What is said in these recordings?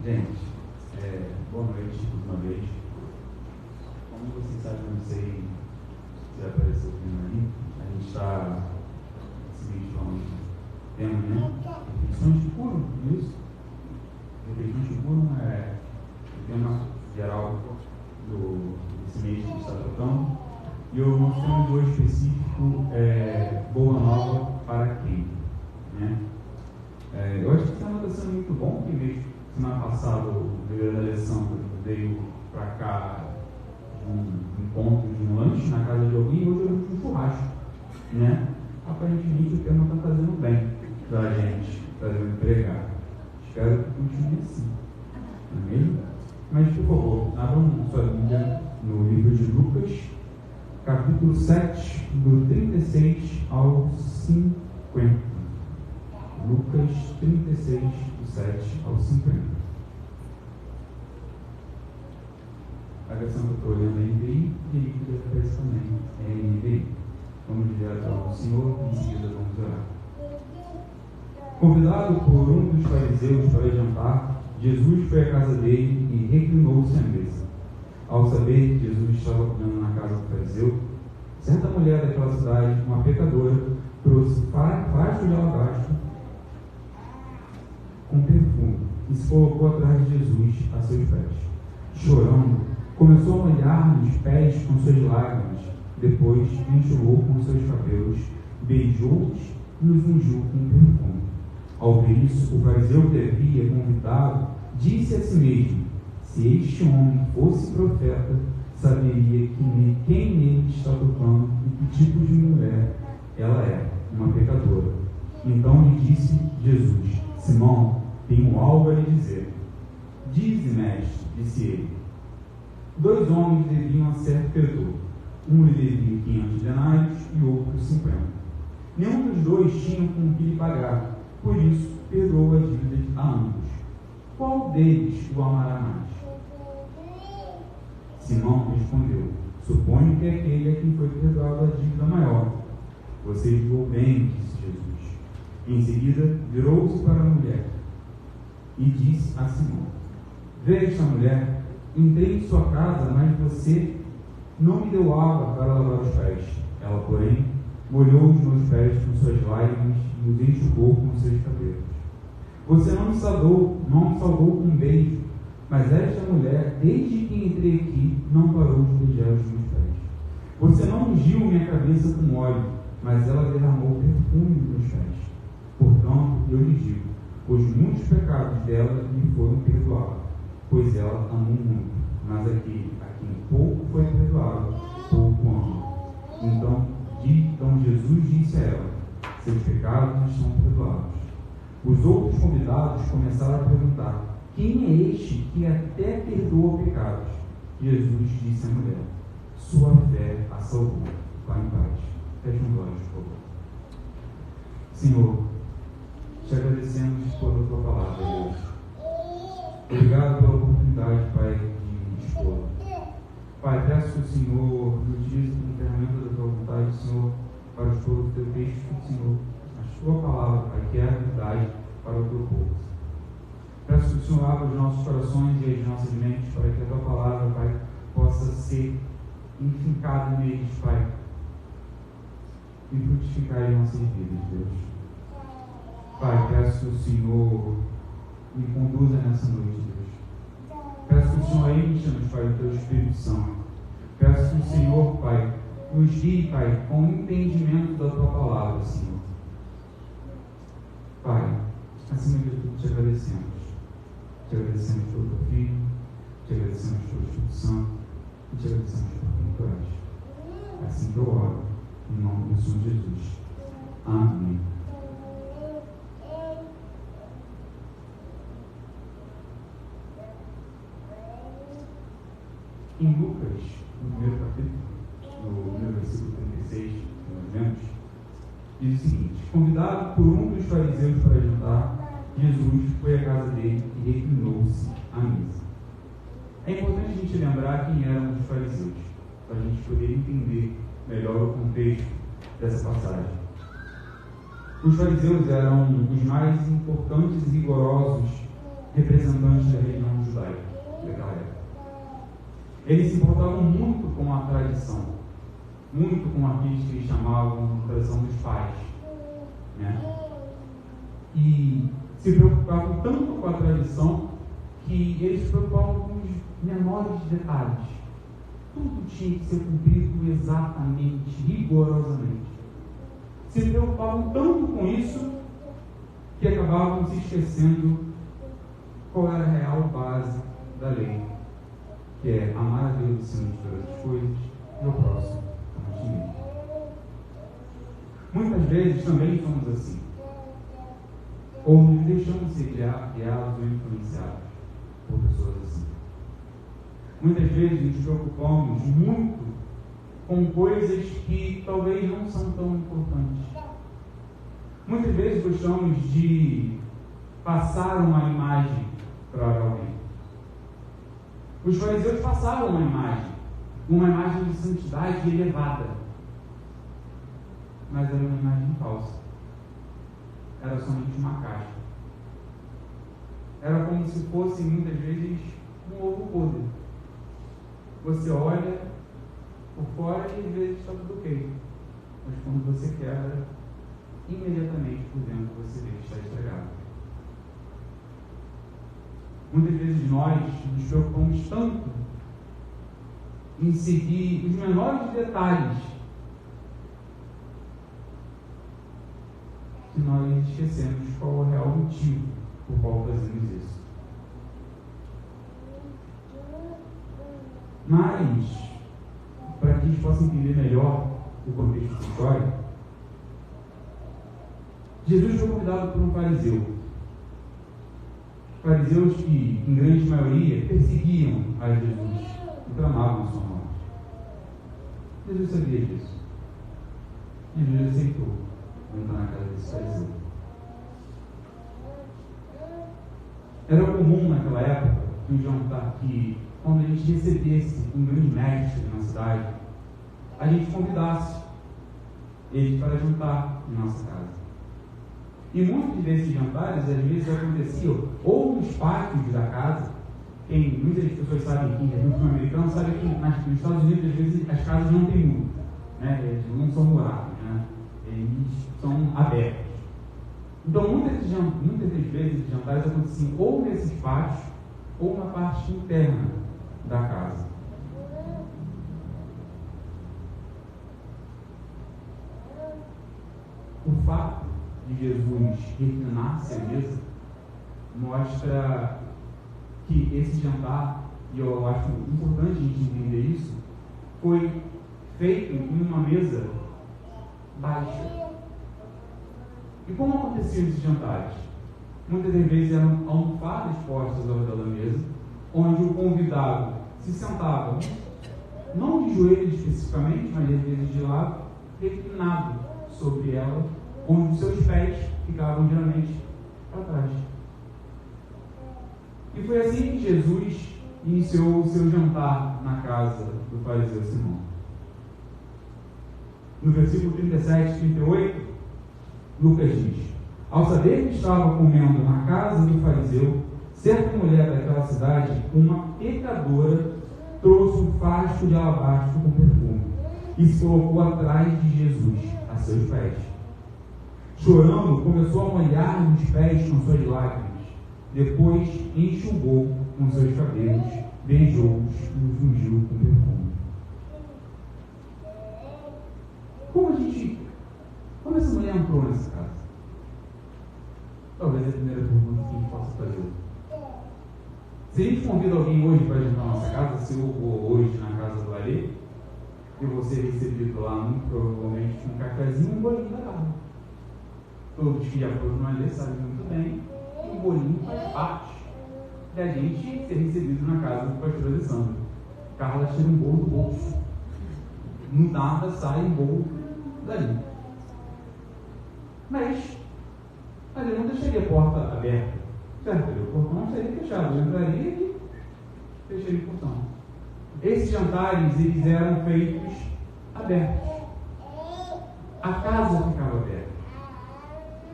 Gente, boa noite mais uma vez. Como vocês sabem, não sei se apareceu aqui aí, a gente está seguinte falando tema, né? Refeições de puro, isso? Refeições de puro é o tema geral desse mês que está tratando. E o nosso tema de hoje específico é Boa Nova para quem? Né? Eu acho que esse tema está sendo muito bom, porque mesmo semana passada o líder da Alessandra veio para cá de um encontro de um lanche na casa de alguém e hoje eu vi um churrasco, né? Aparentemente o tema está fazendo bem para a gente, fazendo pregar. Espero que continue assim, não é mesmo? Mas por favor, abram sua Bíblia no livro de Lucas, capítulo 7, do 36 ao 50. Lucas 36, do 7 ao 50. A versão que eu estou olhando é NVI e aí que aparece também é NVI. Vamos direto ao Senhor e em seguida vamos orar. Convidado por um dos fariseus para jantar, Jesus foi à casa dele e reclinou-se à mesa. Ao saber que Jesus estava comendo na casa do fariseu, certa mulher daquela cidade, uma pecadora, trouxe frasco de alabastro com perfume e se colocou atrás de Jesus a seus pés. Chorando, começou a molhar os pés com suas lágrimas, depois enxugou com seus cabelos, beijou-os e os ungiu com perfume. Ao ver isso, o fariseu que havia convidado disse a si mesmo: se este homem fosse profeta, saberia quem nele está tocando e que tipo de mulher ela é, uma pecadora. Então lhe disse Jesus: Simão, tenho algo a lhe dizer. Dize, mestre, disse ele. 2 homens deviam a certo credor. Um lhe devia 500 denários e outro 50. Nenhum dos dois tinha com o que lhe pagar, por isso perdoou a dívida a ambos. Qual deles o amará mais? Simão respondeu: suponho que é aquele a quem foi perdoado a dívida maior. Você julgou bem, disse Jesus. Em seguida, virou-se para a mulher e disse a Simão: vê esta mulher, entrei em sua casa, mas você não me deu água para lavar os pés. Ela, porém, molhou os meus pés com suas lágrimas e os enxugou com seus cabelos. Você não me saudou com um beijo, mas esta mulher, desde que entrei aqui, não parou de beijar os meus pés. Você não ungiu minha cabeça com óleo, mas ela derramou perfume nos meus pés. Portanto, eu lhe digo, os muitos pecados dela lhe foram perdoados, pois ela amou muito, mas a quem pouco foi perdoado, pouco ama. Então Jesus disse a ela: seus pecados estão perdoados. Os outros convidados começaram a perguntar: quem é este que até perdoa pecados? Jesus disse à mulher: sua fé a salvou. Vá em paz. Feche os olhos, por favor. Senhor, te agradecemos pela tua palavra, Deus. Obrigado pela oportunidade, Pai, de expor. Pai, peço que o Senhor nos utilize como ferramenta da tua vontade, Senhor, para expor o teu texto, Senhor, a tua palavra, Pai, que é a verdade para o teu povo. Peço que o Senhor abra os nossos corações e as nossas mentes para que a tua palavra, Pai, possa ser enfincada neles, Pai, e frutificar em nossas vidas, Deus. Pai, peço que o Senhor me conduza nessa noite, Deus. Peço que o Senhor encha-nos, Pai, do teu Espírito Santo. Peço que o Senhor, Pai, nos guie, Pai, com o entendimento da tua palavra, Senhor. Pai, acima de tudo, te agradecemos. Te agradecemos pelo teu Filho, te agradecemos pelo Espírito Santo e te agradecemos por quem tu és. Assim que eu oro, em nome do Senhor Jesus. Amém. Em Lucas, no primeiro capítulo, no primeiro versículo 36, que nós vemos, diz o seguinte: convidado por um dos fariseus para jantar, Jesus foi à casa dele e reclinou-se à mesa. É importante a gente lembrar quem eram os fariseus, para a gente poder entender melhor o contexto dessa passagem. Os fariseus eram os mais importantes e rigorosos representantes da religião judaica daquela época. Eles se importavam muito com a tradição, muito com aqueles que eles chamavam de tradição dos pais, né? E se preocupavam tanto com a tradição que eles se preocupavam com os menores detalhes. Tudo tinha que ser cumprido exatamente, rigorosamente. Se preocupavam tanto com isso que acabavam se esquecendo qual era a real base da lei, que é amar a Deus acima de todas as coisas e o próximo como a si mesmo. Muitas vezes também somos assim, ou nos deixamos ser guiados ou influenciados por pessoas assim. Muitas vezes nos preocupamos muito com coisas que talvez não são tão importantes. Muitas vezes gostamos de passar uma imagem para alguém. Os fariseus passavam uma imagem de santidade elevada, mas era uma imagem falsa. Era somente uma casca. Era como se fosse muitas vezes um ovo podre. Você olha por fora e às vezes está tudo ok, mas quando você quebra, imediatamente por dentro você vê que está estragado. Muitas vezes nós nos preocupamos tanto em seguir os menores detalhes que nós esquecemos qual é o real motivo por qual fazemos isso. Mas, para que a gente possa entender melhor o contexto da história, Jesus foi convidado por um fariseu. Fariseus que, em grande maioria, perseguiam a Jesus e clamavam a sua morte. Jesus sabia disso. E Jesus aceitou entrar na casa desse fariseu. Era comum naquela época, um jantar, que quando a gente recebesse um grande mestre na cidade, a gente convidasse ele para jantar em nossa casa. E muitos desses jantares, às vezes, aconteciam ou nos pátios da casa. Muitas pessoas sabem que, no filme americano, sabem que nos Estados Unidos, às vezes, as casas não têm muro, né? Eles não são murados, né? Eles são abertos. Então, muitas das vezes, os jantares aconteciam ou nesses pátios, ou na parte interna da casa. O fato de Jesus reclinar-se à mesa mostra que esse jantar, e eu acho importante a gente entender isso, foi feito em uma mesa baixa. E como aconteciam esses jantares? Muitas das vezes eram almofadas postas ao redor da mesa, onde o convidado se sentava, não de joelhos especificamente, mas às vezes de lado, reclinado sobre ela, onde os seus pés ficavam geralmente para trás. E foi assim que Jesus iniciou o seu jantar na casa do fariseu Simão. No versículo 37 e 38, Lucas diz: ao saber que estava comendo na casa do fariseu, certa mulher daquela cidade, uma pecadora, trouxe um frasco de alabastro com perfume e se colocou atrás de Jesus, a seus pés. Chorando, começou a molhar os pés com suas lágrimas. Depois enxugou com seus cabelos, beijou-os e os ungiu com perfume. Como essa mulher entrou nessa casa? Talvez é a primeira pergunta que a gente possa fazer. Se a gente convida alguém hoje para jantar na nossa casa, se eu vou hoje na casa do Alê, eu vou ser recebido lá, muito provavelmente, com um cafezinho e um bolinho da casa. Todos que já foram no Alê sabem muito bem que o bolinho faz parte da gente ser recebido na casa do pastor Alessandro. Carla tira um bolo do bolso. No nada sai um bolo dali. Mas ali não deixaria a porta aberta. Certo? O portão estaria fechado. Eu entraria e fecharia o portão. Esses jantares, eles eram feitos abertos. A casa ficava aberta.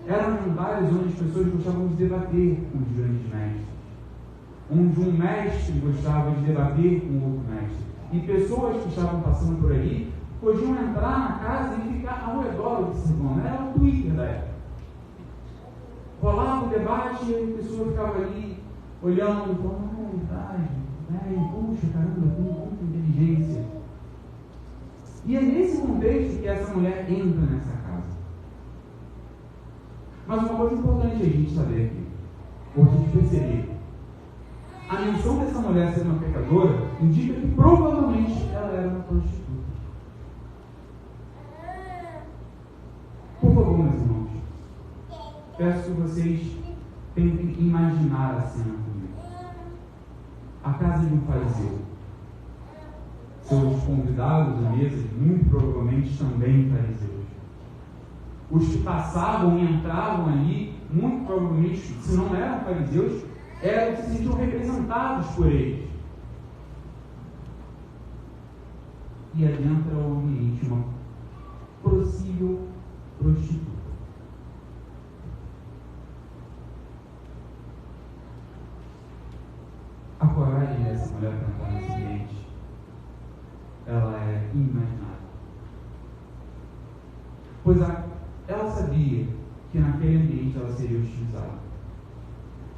Eram jantares onde as pessoas gostavam de debater com os grandes mestres. onde um mestre gostava de debater com outro mestre. E pessoas que estavam passando por aí podiam entrar na casa e ficar ao redor observando. Era o Twitter da época. Rolava o debate e a pessoa ficava ali olhando e falando, verdade, puxa, caramba, tem muita inteligência. E é nesse contexto que essa mulher entra nessa casa. Mas uma coisa importante a gente saber aqui, ou a gente perceber, a menção dessa mulher ser uma pecadora indica que provavelmente ela era uma prostituta. Por favor, meus irmãos, peço que vocês tentem imaginar a cena comigo. A casa de um fariseu. Seus convidados à mesa, muito provavelmente também fariseus. Os que passavam e entravam ali, muito provavelmente, se não eram fariseus, se sentiam representados por eles. E adentra ao ambiente uma possível prostituta. A coragem dessa mulher para entrar nesse ambiente, ela é inimaginável. Pois ela sabia que naquele ambiente ela seria hostilizada.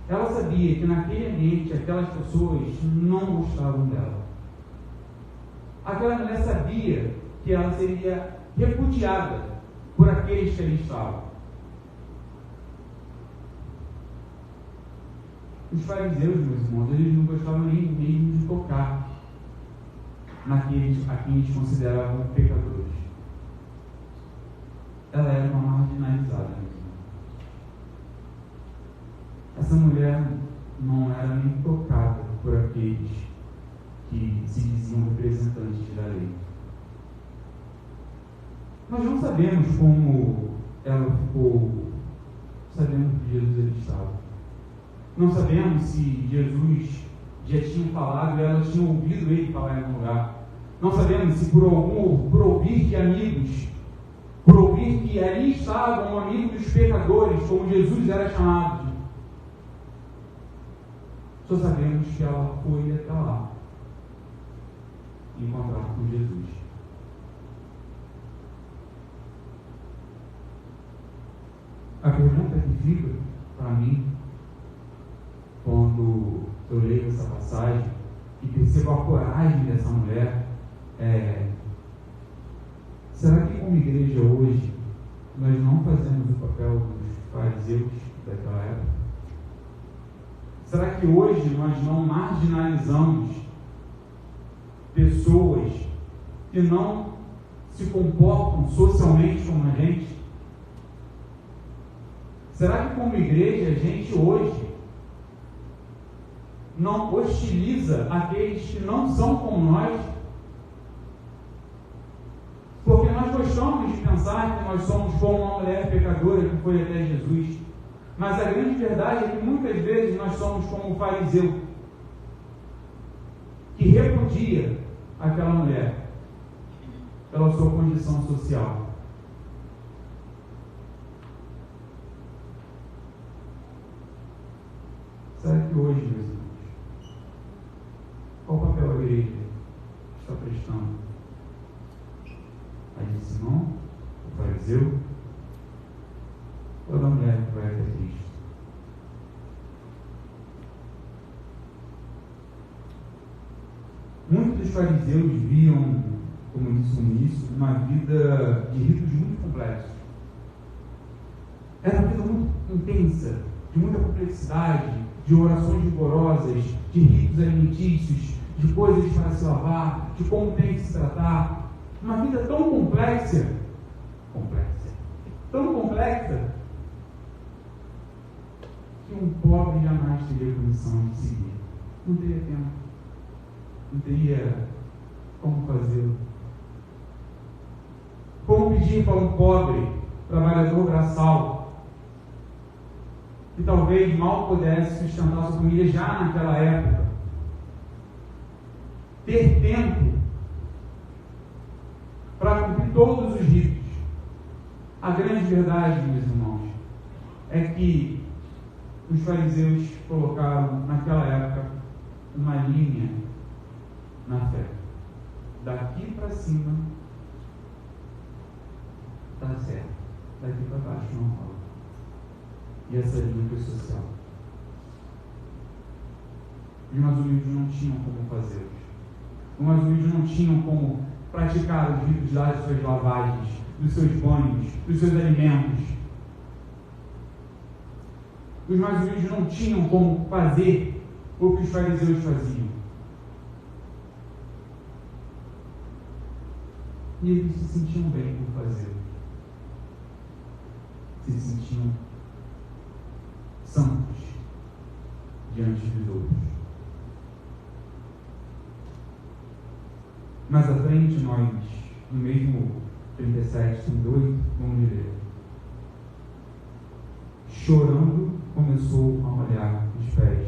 Ela sabia que naquele ambiente aquelas pessoas não gostavam dela. Aquela mulher sabia que ela seria repudiada por aqueles que ali estavam. Os fariseus, meus irmãos, eles não gostavam nem mesmo de tocar naqueles a quem eles consideravam pecadores. Ela era uma marginalizada, meus irmãos. Essa mulher não era nem tocada por aqueles que se diziam representantes da lei. Nós não sabemos como ela ficou sabendo que Jesus ali estava. Não sabemos se Jesus já tinha falado e ela tinha ouvido ele falar em algum lugar. Não sabemos se por ouvir de amigos, por ouvir que ali estava um amigo dos pecadores, como Jesus era chamado. Só sabemos que ela foi até lá encontrar com Jesus. A pergunta que fica para mim, quando eu leio essa passagem e percebo a coragem dessa mulher, será que como igreja hoje nós não fazemos o papel dos fariseus daquela época? Será que hoje nós não marginalizamos pessoas que não se comportam socialmente como a gente? Será que como igreja a gente hoje não hostiliza aqueles que não são como nós? Porque nós gostamos de pensar que nós somos como uma mulher pecadora que foi até Jesus. Mas a grande verdade é que muitas vezes nós somos como o fariseu, que repudia aquela mulher pela sua condição social. Será que hoje, meus irmãos, qual papel a igreja está prestando? A de Simão, o fariseu, ou da mulher que vai até Cristo? Muitos dos fariseus viam, como eu disse no início, uma vida de ritos muito complexos. Era uma vida muito intensa, de muita complexidade, de orações rigorosas, de ritos alimentícios, de coisas para se lavar, de como tem que se tratar. Uma vida tão complexa, tão complexa, que um pobre jamais teria condição de seguir. Não teria tempo. Não teria como fazê-lo. Como pedir para um pobre, trabalhador braçal, que talvez mal pudesse sustentar sua família já naquela época, ter tempo para cumprir todos os ritos? A grande verdade, meus irmãos, é que os fariseus colocaram naquela época uma linha na fé. Daqui para cima está certo, daqui para baixo não rola. E essa linha foi social. Os mais humildes não tinham como fazer. Os mais humildes não tinham como praticar os ritos das suas lavagens, dos seus banhos, dos seus alimentos. Os mais humildes não tinham como fazer o que os fariseus faziam. E eles se sentiam bem por fazer. Se sentiam santos diante dos outros. Mais à frente, nós, no mesmo 37, 38, vamos ler. Chorando, começou a molhar os pés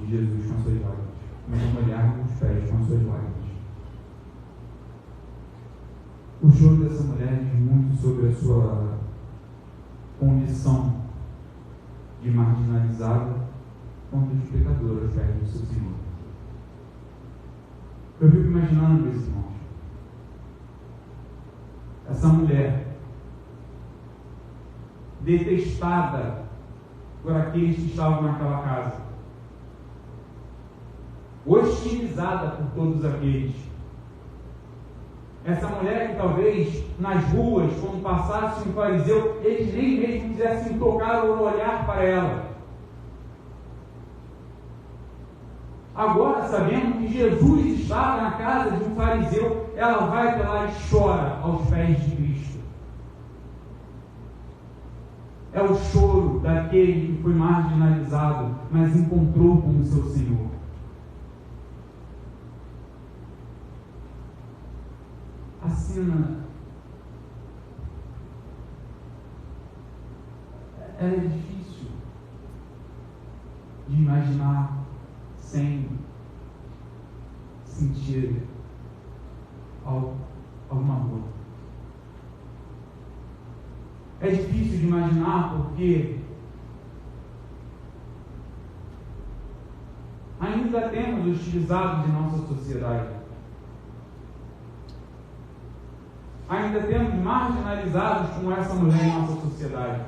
de Jesus com as suas lágrimas. Começou a molhar os pés com as suas lágrimas. O choro dessa mulher diz muito sobre a sua condição de marginalizada contra os pecadores aos pés do seu Senhor. Eu fico imaginando, meus irmãos, essa mulher detestada por aqueles que estavam naquela casa, hostilizada por todos aqueles. Essa mulher que talvez nas ruas, quando passasse um fariseu, eles nem mesmo quisessem tocar ou olhar para ela. Agora, sabendo que Jesus estava na casa de um fariseu, ela vai até lá e chora aos pés de Cristo. É o choro daquele que foi marginalizado, mas encontrou com o seu Senhor. A cena é difícil de imaginar sem sentir alguma dor. É difícil de imaginar porque ainda temos hostilizados em nossa sociedade. Ainda temos marginalizados como essa mulher em nossa sociedade.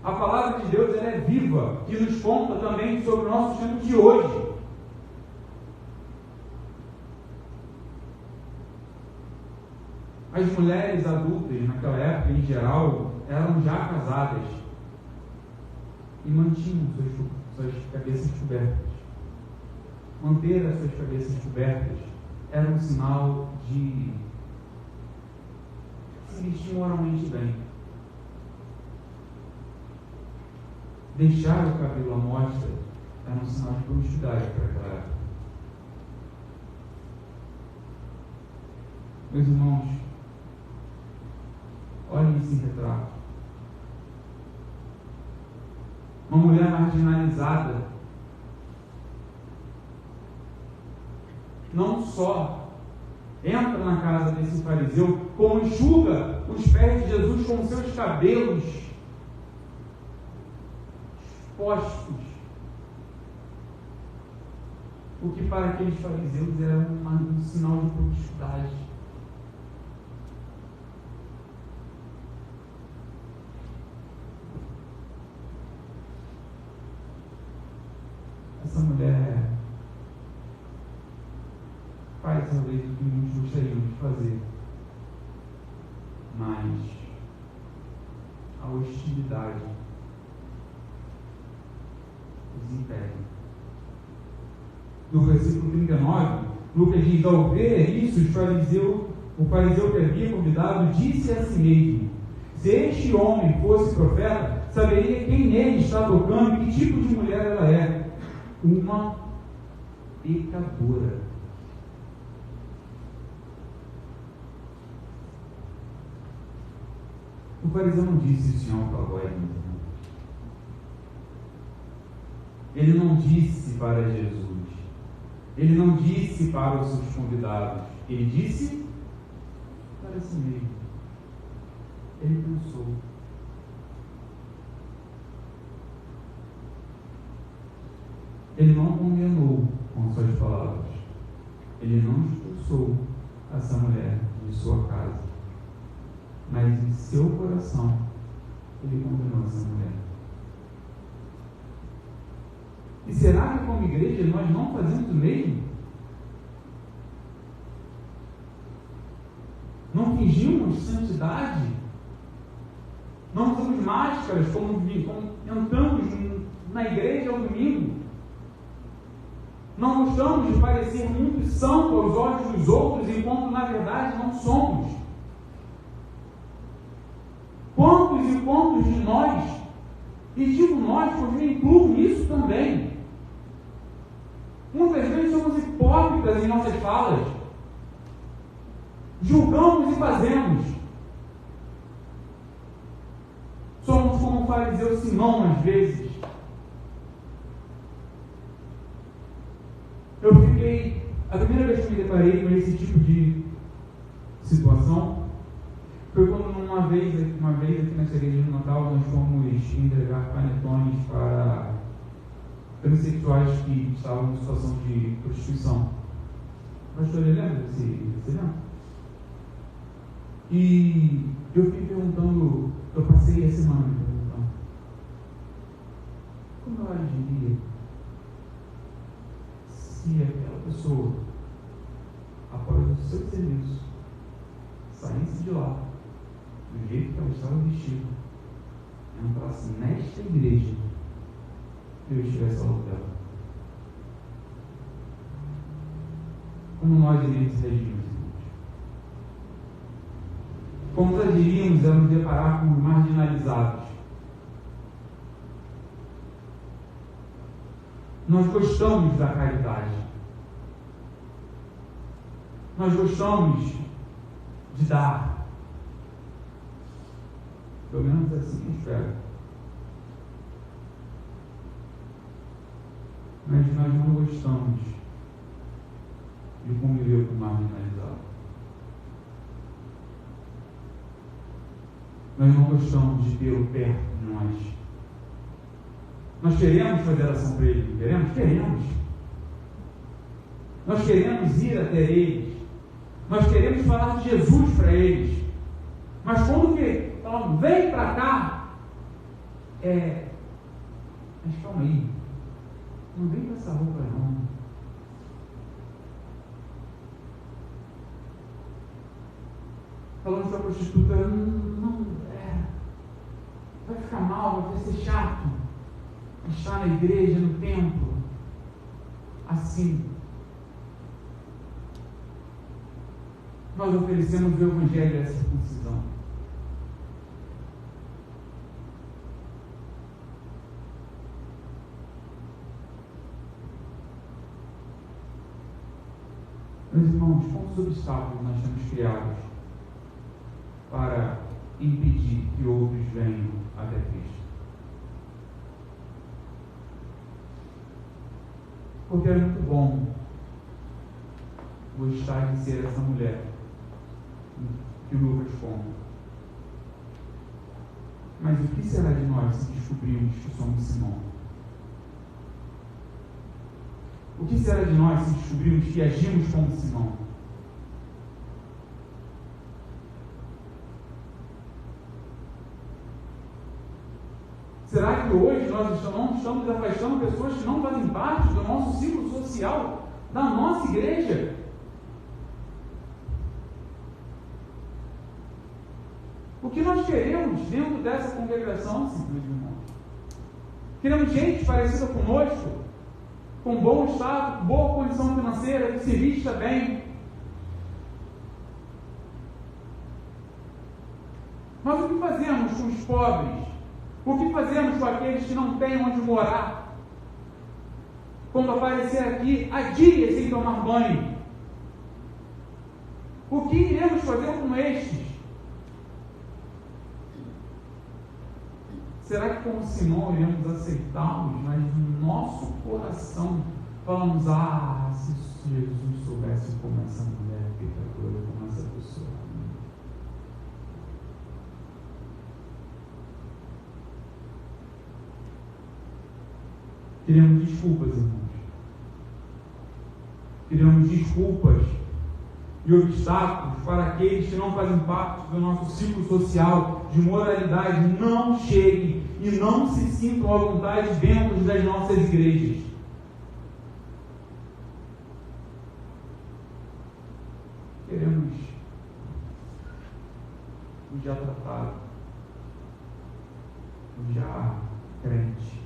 A palavra de Deus ela é viva e nos conta também sobre o nosso tempo de hoje. As mulheres adultas naquela época, em geral, eram já casadas e mantinham suas cabeças cobertas. Manter as suas cabeças cobertas era um sinal de se vestir moralmente bem. Deixar o cabelo à mostra era um sinal de promiscuidade para aquela época. Meus irmãos, olhem esse retrato. Uma mulher marginalizada não só entra na casa desse fariseu, como enxuga os pés de Jesus com seus cabelos expostos. O que para aqueles fariseus era um sinal de promiscuidade. Essa mulher faz talvez o que muitos gostariam de fazer, mas a hostilidade os impede. No versículo 39, Lucas diz: ao ver isso, o fariseu que havia convidado disse a si mesmo: se este homem fosse profeta, saberia quem nele está tocando e que tipo de mulher ela é. Uma pecadora. O fariseu não disse isso em alta voz. Ele não disse para Jesus. Ele não disse para os seus convidados. Ele disse para si mesmo. Ele pensou. Ele não condenou com suas palavras. Ele não expulsou essa mulher de sua casa. Mas em seu coração, ele condenou essa mulher. E será que como igreja nós não fazemos o mesmo? Não fingimos santidade? Não usamos máscaras como entramos na igreja ao domingo? Não gostamos de parecer muito santo aos olhos dos outros, enquanto na verdade não somos? Quantos e quantos de nós, e digo nós, pois me incluo nisso também, muitas vezes somos hipócritas em nossas falas, julgamos e fazemos. Somos como o fariseu Simão às vezes. A primeira vez que me deparei com esse tipo de situação foi quando uma vez aqui na igreja de Natal nós fomos entregar panetones para transexuais que estavam em situação de prostituição. Pastor, ele lembra desse evento? E eu fiquei perguntando, eu passei a semana perguntando, como eu agiria se aquela pessoa, após o seu serviço, saísse de lá, do jeito que ela estava vestida, entrasse nesta igreja e eu estivesse ao lado dela? Como nós iríamos reagir, irmãos? Como nós iríamos a nos deparar com marginalizados? Nós gostamos da caridade. Nós gostamos de dar. Pelo menos assim eu espero. Mas nós não gostamos de conviver com o marginalizado. Nós não gostamos de tê-lo perto de nós. Nós queremos fazer ação para ele, queremos? Queremos. Nós queremos ir até eles. Nós queremos falar de Jesus para eles. Mas quando que falamos, vem para cá, mas calma aí, não vem com essa roupa não. Falando para a prostituta, vai ficar mal, vai ser chato estar na igreja, no templo, assim. Nós oferecemos o Evangelho da circuncisão. Meus irmãos, quantos obstáculos nós temos criados para impedir que outros venham até Cristo? Porque é muito bom gostar de ser essa mulher que o Lucas conta. Mas o que será de nós se descobrirmos que somos Simão? O que será de nós se descobrirmos que agimos como Simão? Será que hoje nós não estamos afastando pessoas que não fazem parte do nosso ciclo social, da nossa igreja? O que nós queremos dentro dessa congregação, meus irmãos? Queremos gente parecida conosco, com bom estado, boa condição financeira, que se vista bem. Mas o que fazemos com os pobres? O que fazemos com aqueles que não têm onde morar? Quando aparecer aqui há dias sem tomar banho? O que iremos fazer com estes? Será que como Simão iremos aceitá-los, mas no nosso coração falamos, se Jesus soubesse como essa mulher é pecadora, como essa pessoa. Queremos desculpas, irmãos. criamos desculpas e obstáculos para aqueles que não fazem parte do nosso ciclo social de moralidade não cheguem e não se sintam à vontade dentro das nossas igrejas. Queremos o já tratado, o já crente.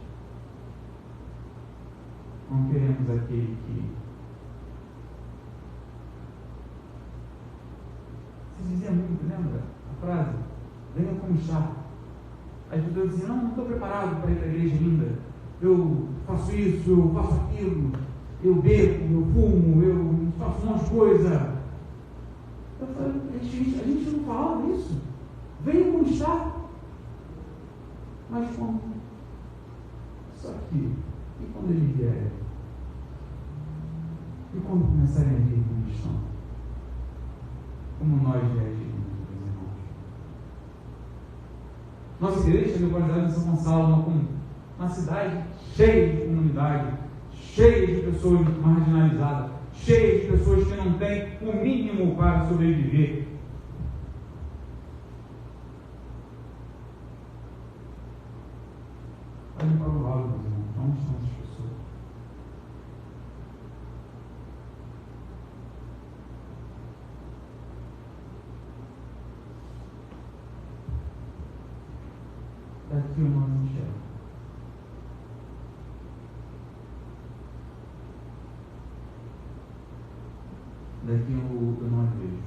Não queremos aquele que se dizia muito, lembra a frase? Venha como está. As pessoas diziam, não estou preparado para ir para a igreja ainda. Eu faço isso, eu faço aquilo, eu bebo, eu fumo, eu faço um monte de coisa. Eu falei, a gente não fala disso. Venha como está. Mas como? Só que, e quando ele vier? E quando começarem a vir como estão? Como nós reagimos, meus irmãos? Nossa igreja é localizada em São Gonçalo, uma cidade cheia de comunidade, cheia de pessoas marginalizadas, cheia de pessoas que não têm o mínimo para sobreviver. Olhem para o lado, meus irmãos, onde estão essas pessoas? Daqui eu não enxergo. Daqui eu não vejo.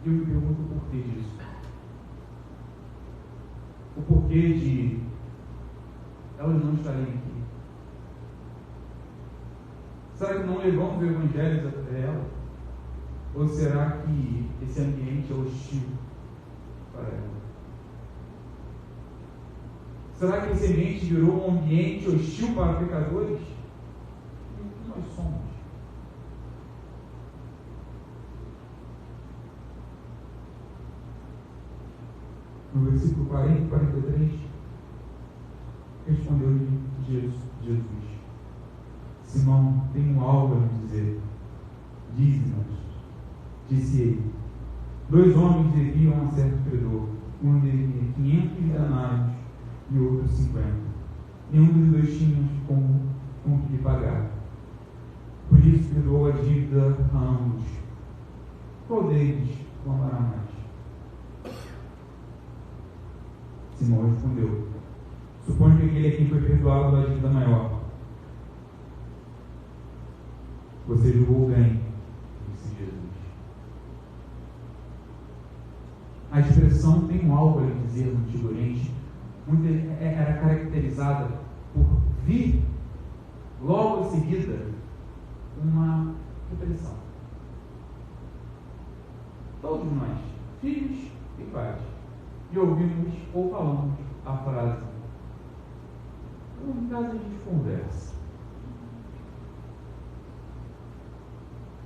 Eu me pergunto o porquê disso. O porquê de elas não estarem aqui. Será que não levamos o Evangelho até elas? Ou será que esse ambiente é hostil para elas? Será que esse ambiente virou um ambiente hostil para pecadores? E o que nós somos? No versículo 40 e 43, respondeu-lhe Jesus: Simão, tenho algo a lhe dizer. Dize-nos. Disse ele: 2 homens deviam a certo credor. Um devia 500 denários e outro 50. Nenhum dos dois tinha com que lhe pagar. Por isso perdoou a dívida a ambos. Qual deles o amará mais? Simão respondeu: suponho que aquele aqui foi perdoado da dívida maior. Você julgou bem, disse Jesus. A expressão "tenho algo a lhe dizer" no Antigo Oriente era caracterizada por vir logo em seguida uma repetição. Todos nós, filhos e pais, e ouvimos ou falamos a frase: em casa a gente conversa.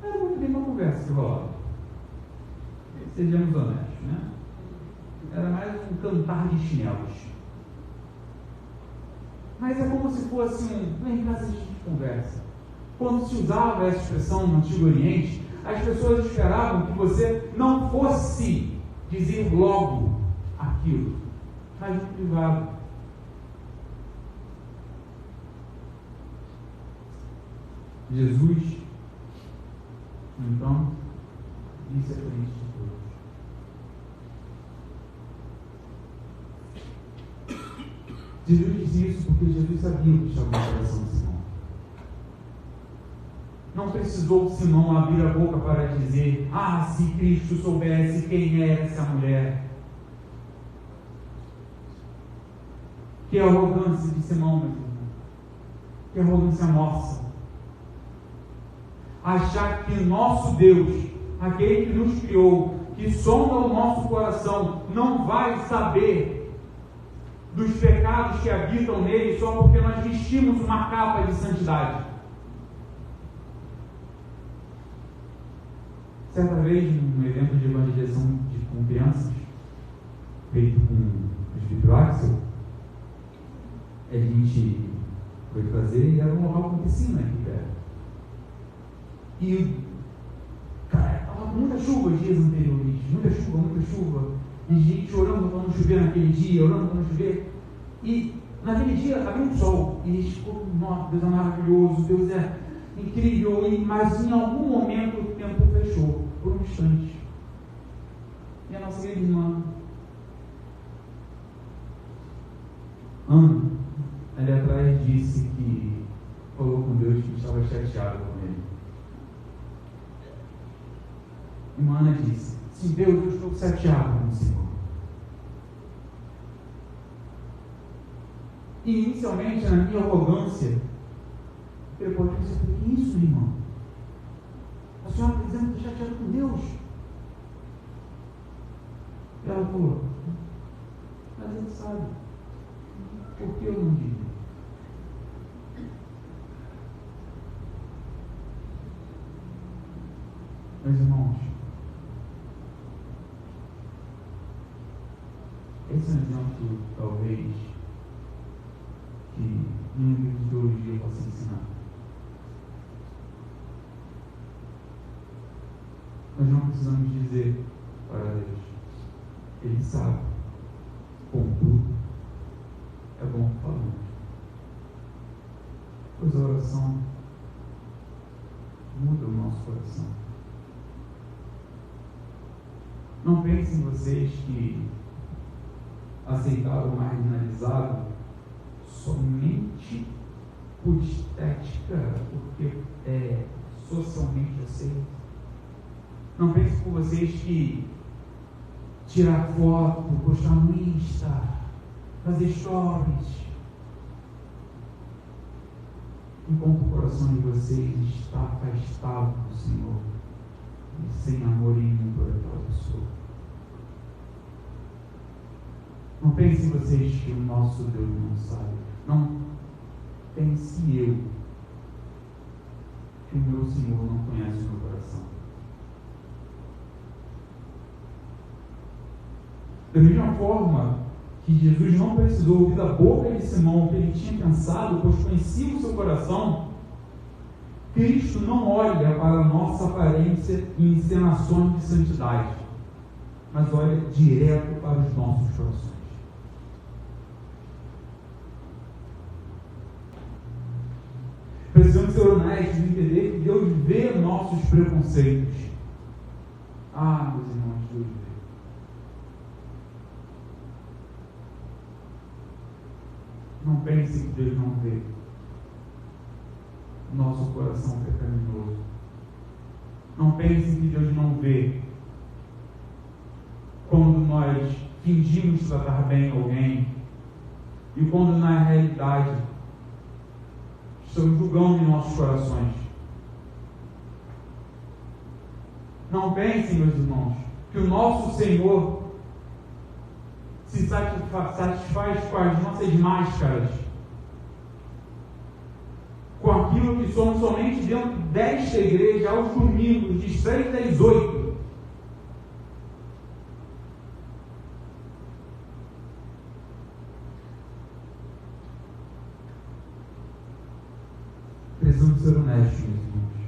Era muito bem uma conversa que rolava. Sejamos honestos, né? Era mais um cantar de chinelos. Mas é como se fosse em casa a gente conversa. Quando se usava essa expressão no Antigo Oriente, as pessoas esperavam que você não fosse dizer logo aquilo, mas no privado. Jesus, então, disse à frente de todos: Jesus disse isso porque Jesus sabia o que estava no coração de Simão. Não precisou Simão abrir a boca para dizer: se Cristo soubesse quem é essa mulher. Que arrogância de Simão, meu irmão. Que arrogância nossa. Achar que nosso Deus, aquele que nos criou, que sonda o nosso coração, não vai saber dos pecados que habitam nele só porque nós vestimos uma capa de santidade. Certa vez, num evento de evangelização com crianças, feito com o Espírito Axel, a gente foi fazer, e era um local com piscina aqui perto. E, cara, estava muita chuva dias anteriores, muita chuva. E gente orando para não chover naquele dia, orando para não chover. E naquele dia havia um sol. E eles ficou, nossa, Deus é maravilhoso, Deus é incrível. Mas em algum momento o tempo fechou, por um instante. E a nossa irmã, Ana, ali atrás, disse que falou com Deus que estava chateado com ele. E Ana disse: sim, Deus, eu estou chateado com o Senhor. E inicialmente, na minha arrogância, eu falei: que isso, irmão? A senhora está dizendo que está chateada com Deus? E ela falou: mas ele sabe. Por que eu não digo? Meus irmãos, esse é um exemplo, talvez, que nenhum livro de teologia eu possa ensinar. Nós não precisamos dizer para Deus: Ele sabe. Contudo, é bom que falamos. Pois a oração muda o nosso coração. Não pensem vocês que aceitaram o marginalizado somente por estética, porque é socialmente aceito. Não pensem por vocês que tirar foto, postar no Insta, fazer stories, enquanto o coração de vocês está afastado do Senhor e sem amor nenhum por aquela pessoa. Não pensem vocês que o nosso Deus não sabe. Não pense eu que o meu Senhor não conhece o meu coração. Da mesma forma que Jesus não precisou ouvir da boca de Simão o que ele tinha pensado, pois conhecia o seu coração, Cristo não olha para a nossa aparência e encenações de santidade, mas olha direto para os nossos corações. Precisamos ser honestos e entender que Deus vê nossos preconceitos. Meus irmãos, Deus vê. Não pense que Deus não vê nosso coração pecaminoso. Não pense que Deus não vê quando nós fingimos tratar bem alguém e quando na realidade estamos julgando em nossos corações. Não pensem, meus irmãos, que o nosso Senhor se satisfaz com as nossas máscaras, com aquilo que somos somente dentro desta igreja, aos domingos, de 6 às 8. Precisamos ser honestos, meus irmãos.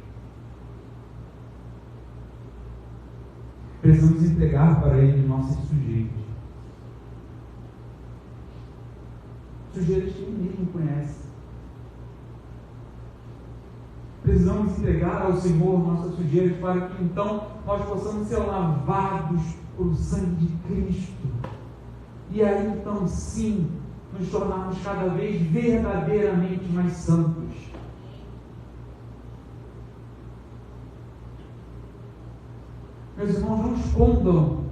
Precisamos entregar para Ele nossas sujeiras. Sujeiras que Ele mesmo conhece. Precisamos entregar ao Senhor nossas sujeiras para que então nós possamos ser lavados pelo sangue de Cristo. E aí então sim nos tornarmos cada vez verdadeiramente mais santos. Meus irmãos, não escondam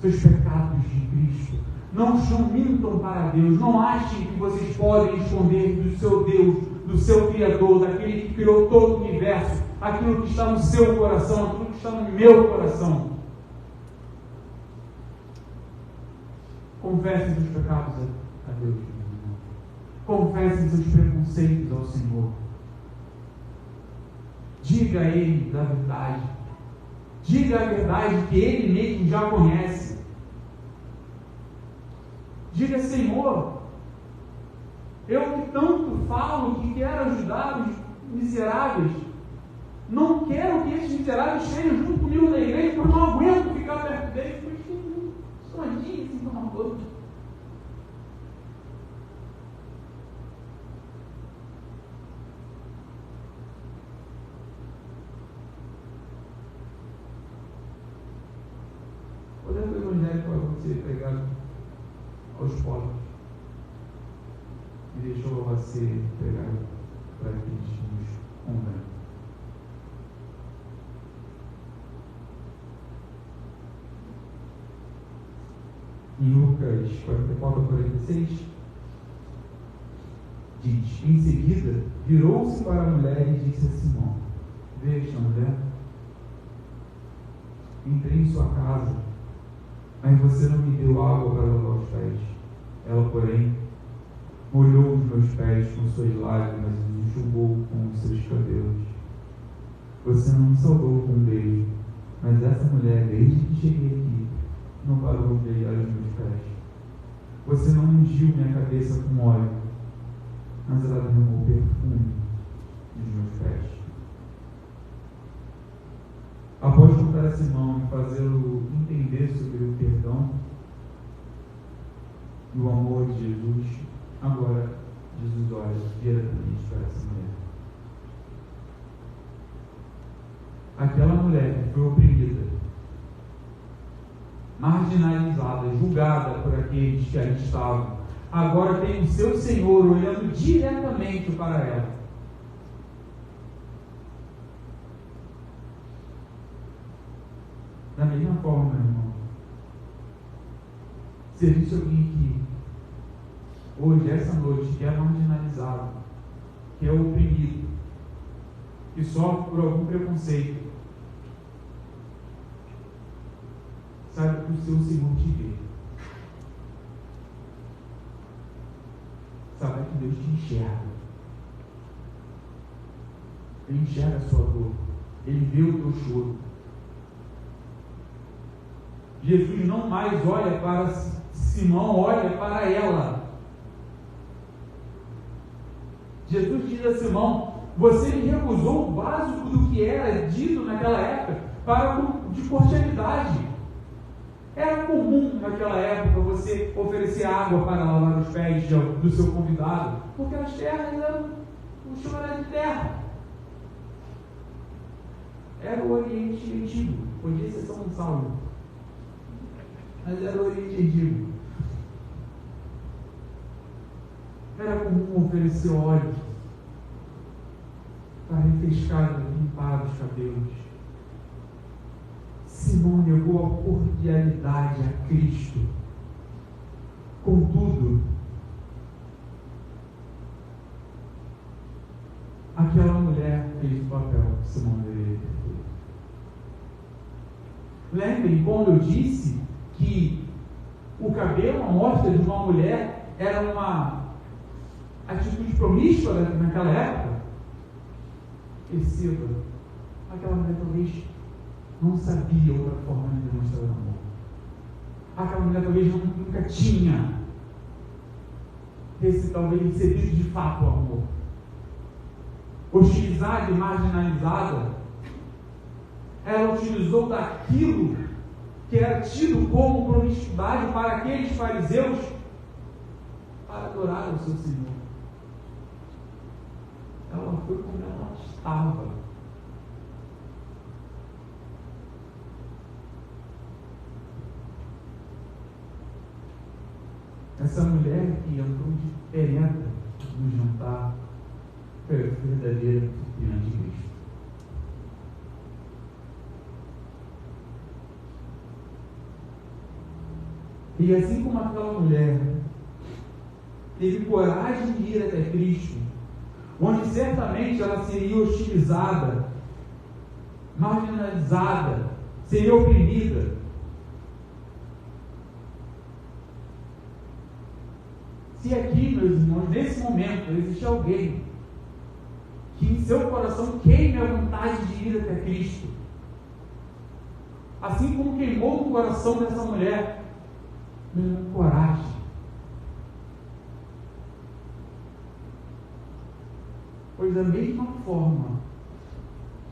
seus pecados de Cristo. Não mintam para Deus. Não achem que vocês podem esconder do seu Deus, do seu Criador, daquele que criou todo o universo, aquilo que está no seu coração, aquilo que está no meu coração. Confessem seus pecados a Deus, meu irmão. Confessem seus preconceitos ao Senhor. Diga a Ele da verdade. Diga a verdade que Ele mesmo já conhece. Diga: Senhor, Eu que tanto falo que quero ajudar os miseráveis, não quero que esses miseráveis estejam junto comigo na igreja, porque eu não aguento ficar perto deles, porque escondidinho assim, tomar banho. Olhando o evangelho para você pregado aos pobres e deixou você pregado para aqueles que nos condenam. Em Lucas 44:46 diz: em seguida virou-se para a mulher e disse a Simão: vê esta mulher? Entrei em sua casa, mas você não me deu água para lavar os pés. Ela, porém, molhou os meus pés com suas lágrimas e me enxugou com os seus cabelos. Você não me saudou com um beijo, mas essa mulher, desde que cheguei aqui, não parou de beijar os meus pés. Você não ungiu minha cabeça com óleo, mas ela derramou perfume nos meus pés. Após contar a Simão e fazê-lo entender sobre o perdão e o amor de Jesus, agora Jesus olha diretamente para essa mulher. Aquela mulher que foi oprimida, marginalizada, julgada por aqueles que ali estavam, agora tem o seu Senhor olhando diretamente para ela. Da mesma forma, meu irmão, se existe alguém que hoje, essa noite, que é marginalizado, que é oprimido, que sofre por algum preconceito, saiba que o seu Senhor te vê. Saiba que Deus te enxerga. Ele enxerga a sua dor. Ele vê o teu choro. Jesus não mais olha para Simão, olha para ela. Jesus diz a Simão: você me recusou o básico do que era dito naquela época de cordialidade. Era comum naquela época você oferecer água para lavar os pés do seu convidado, porque as terras eram, o chão era de terra. Era o Oriente Antigo, podia ser São Gonçalo, mas era o Oriente Antigo. Era comum oferecer óleo para refrescar e limpar os cabelos. Simão negou a cordialidade a Cristo. Contudo, aquela mulher fez o papel que Simão deveria ter feito. Lembrem quando eu disse que o cabelo, a mostra de uma mulher, era uma atitude promíscua naquela época? Perceba, aquela mulher talvez não sabia outra forma de demonstrar amor. Aquela mulher talvez nunca tinha talvez recebido de fato o amor. Hostilizada e marginalizada, ela utilizou daquilo que era tido como promiscuidade para aqueles fariseus para adorar o seu Senhor. Ela foi como ela estava. Essa mulher que entrou de penetra no jantar foi a verdadeira filha de Cristo. E assim como aquela mulher teve coragem de ir até Cristo, onde certamente ela seria hostilizada, marginalizada, seria oprimida, se aqui, meus irmãos, nesse momento, existe alguém que em seu coração queime a vontade de ir até Cristo, assim como queimou no coração dessa mulher, tenha coragem. Pois da mesma forma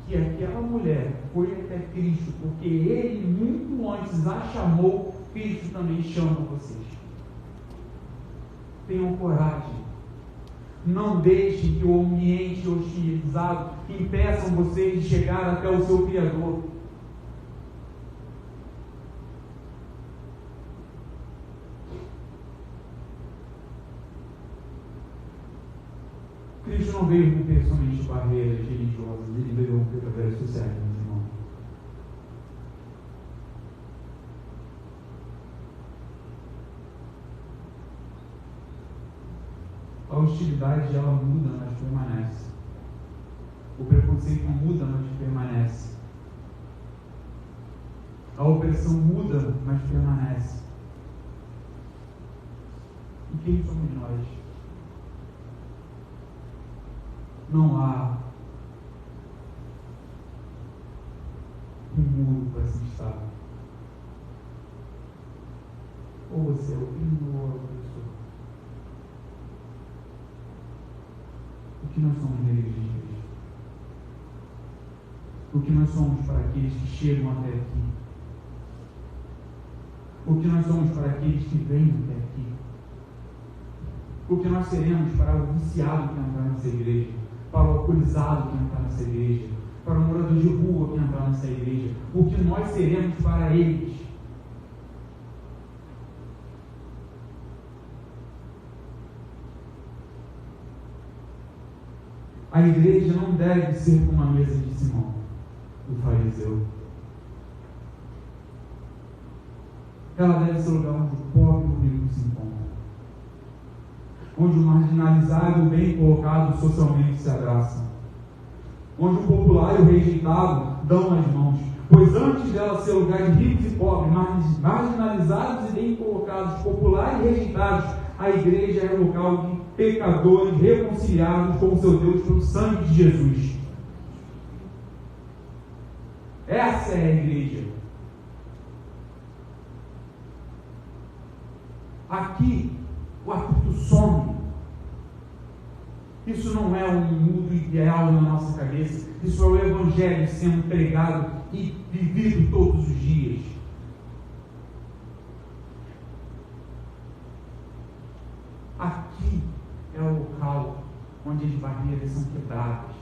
que aquela mulher foi até Cristo, porque Ele muito antes a chamou, Cristo também chama vocês. Tenham coragem. Não deixem que o ambiente hostilizado impeçam vocês de chegar até o seu Criador. Cristo não veio romper somente barreiras religiosas, Ele veio romper barreiras sociais, meus irmãos. A hostilidade, ela muda, mas permanece. O preconceito muda, mas permanece. A opressão muda, mas permanece. E quem somos nós? Não há um muro para se estar. Ou você é o filho ou a pessoa. O que nós somos na igreja de Cristo? O que nós somos para aqueles que chegam até aqui? O que nós somos para aqueles que vêm até aqui? O que nós seremos para o viciado que entrar nessa igreja? Para o alcoolizado que entrar nessa igreja? Para o morador de rua que entrar nessa igreja? O que nós seremos para eles? A igreja não deve ser como a mesa de Simão, o fariseu. Ela deve ser o lugar onde o pobre e o rico se encontram. Onde o marginalizado e o bem colocado socialmente se abraçam. Onde o popular e o rejeitado dão as mãos. Pois antes dela ser lugar de ricos e pobres, marginalizados e bem colocados, populares e rejeitados, a igreja é o local de pecadores reconciliados com o seu Deus pelo sangue de Jesus. Essa é a igreja. Aqui o atrito some. Isso não é um mundo ideal na nossa cabeça. Isso é o Evangelho sendo pregado e vivido todos os dias. Aqui é o local onde as barreiras são quebradas,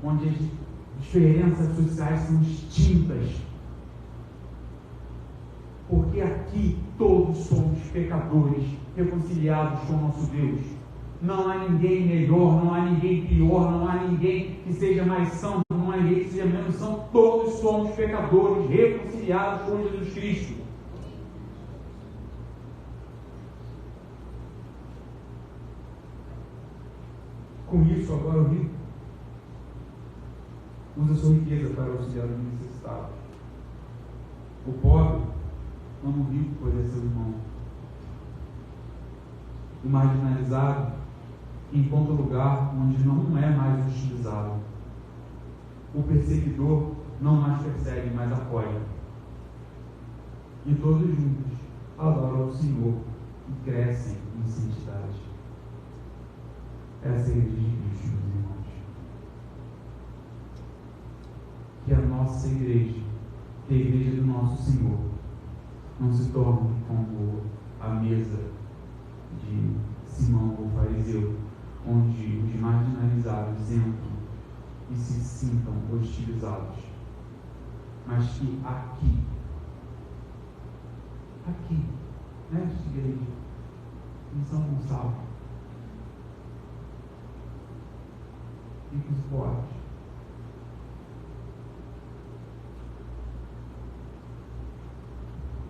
onde as diferenças sociais são extintas. Porque aqui todos somos pecadores, reconciliados com o nosso Deus. Não há ninguém melhor, não há ninguém pior, não há ninguém que seja mais santo, não há ninguém que seja menos santo. Todos somos pecadores, reconciliados com Jesus Cristo. Com isso, agora o rico usa sua riqueza para auxiliar os necessitados. O pobre ama o rico, pois é seu irmão. O marginalizado encontra lugar onde não é mais hostilizado. O perseguidor não mais persegue, mas apoia. E todos juntos adoram o Senhor e crescem em santidade. Essa é a igreja de Cristo, meus irmãos. Que a nossa igreja, que a igreja do nosso Senhor, não se torne como a mesa de Simão, o fariseu, onde os marginalizados entram e se sintam hostilizados. Mas que aqui, nesta igreja, em São Gonçalo, ricos e pobres,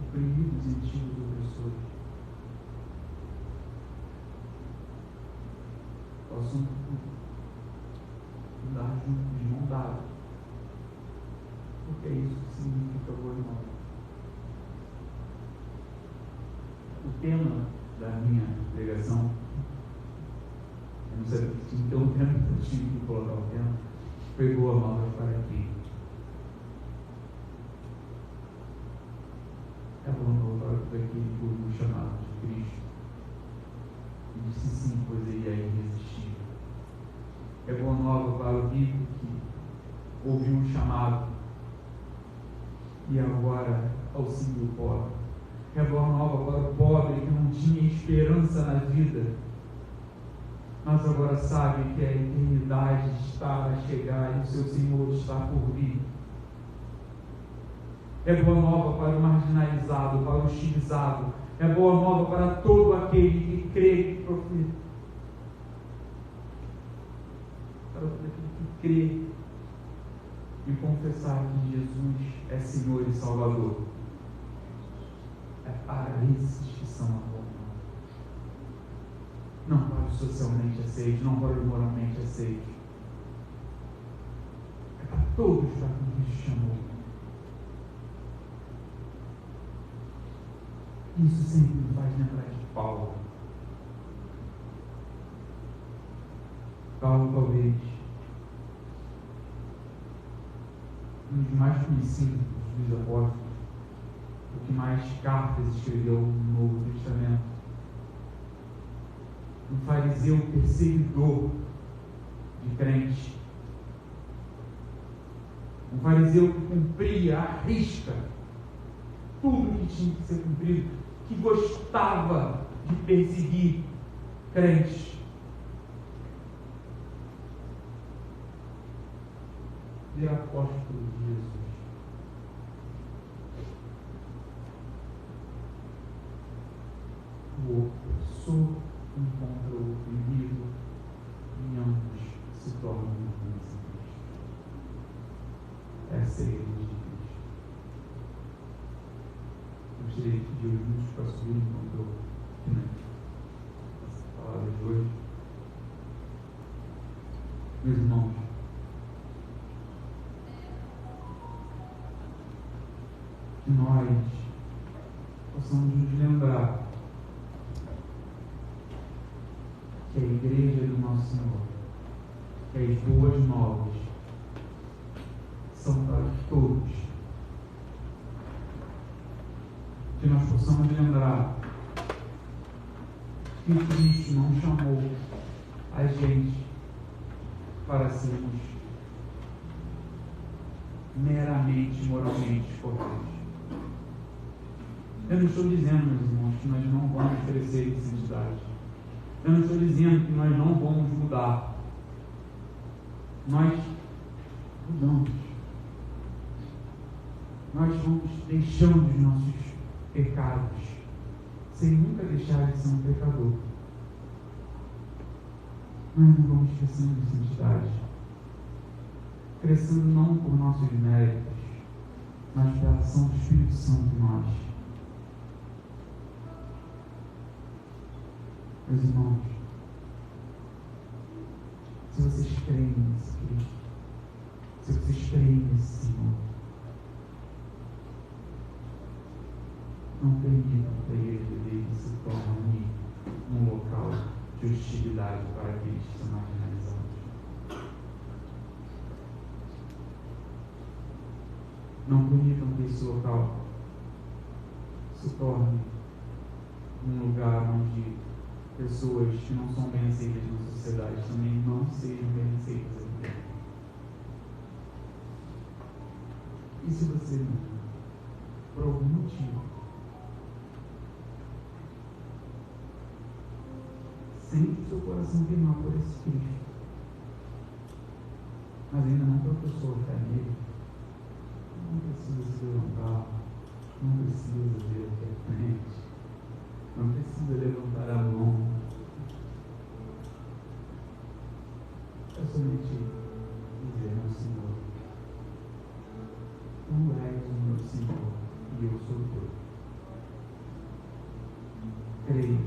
oprimidos e antigos opressores, possam andar juntos, de mão dada, porque é isso que significa boa nova. O tema da minha pregação, eu não sei se tem um tema que eu tive que colocar o tema, foi boa nova para quem? É boa nova para aquele povo chamado de Cristo. E disse sim, pois ele é irresistível. É boa nova para o rico que ouviu um chamado e agora auxilia o pobre. É boa nova para o pobre que não tinha esperança na vida, mas agora sabe que a eternidade está a chegar e o seu Senhor está por vir. É boa nova para o marginalizado, para o hostilizado. É boa nova para todo aquele que crê que profeta. Para todo aquele que crê e confessar que Jesus é Senhor e Salvador. É para esses que são abortados. Não para os socialmente aceitos, não para os moralmente aceitos. É para todos para quem Cristo chamou. Isso sempre me faz lembrar de Paulo. Paulo, talvez, um dos mais conhecidos dos apóstolos, o que mais cartas escreveu no Novo Testamento. Um fariseu perseguidor de crentes. Um fariseu que cumpria à risca tudo que tinha que ser cumprido, que gostava de perseguir crentes. Ele era apóstolo de Jesus. O opressor encontra o oprimido e ambos se tornam irmãos em Cristo. Essa é a igreja de Cristo. Eu gostaria de pedir os músicos para subir enquanto eu finalizo essa palavra de hoje. Meus irmãos, que nós possamos nos lembrar que a igreja do nosso Senhor, que as boas novas são para todos. Que nós possamos lembrar que Cristo não chamou a gente para sermos meramente, moralmente corretos. Eu não estou dizendo, meus irmãos, que nós não vamos crescer em santidade. Eu não estou dizendo que nós não vamos mudar. Nós mudamos. Nós vamos deixando os nossos pecados, sem nunca deixar de ser um pecador. Nós não vamos crescendo em santidade. Crescendo não por nossos méritos, mas pela ação do Espírito Santo em nós. Meus irmãos, se vocês creem nesse Cristo, se vocês creem nesse Senhor, não permitam que a igreja dele se torne um local de hostilidade para aqueles que são marginalizados. Não permitam que esse local se torne um lugar onde pessoas que não são bem aceitas na sociedade também não sejam bem aceitas aqui dentro. E se você, por algum motivo, sente o seu coração queimar por esse Cristo, mas ainda não professou a fé nele, não precisa se levantar, não precisa ver o que é frente, não precisa levantar a mão. É somente dizer: meu Senhor, tu és o meu Senhor e eu sou teu. Creio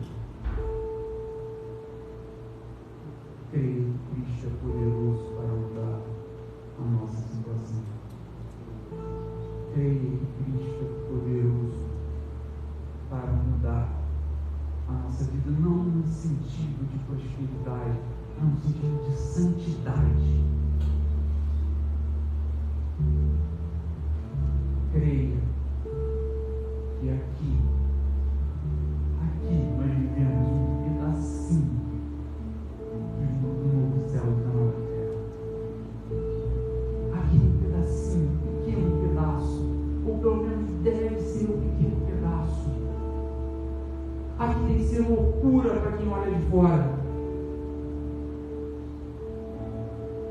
que Cristo é poderoso para mudar a nossa situação. Creio que Cristo é poderoso para mudar a nossa vida, não no sentido de prosperidade, mas no sentido de santidade. Creia que aqui nós vivemos ser loucura para quem olha de fora.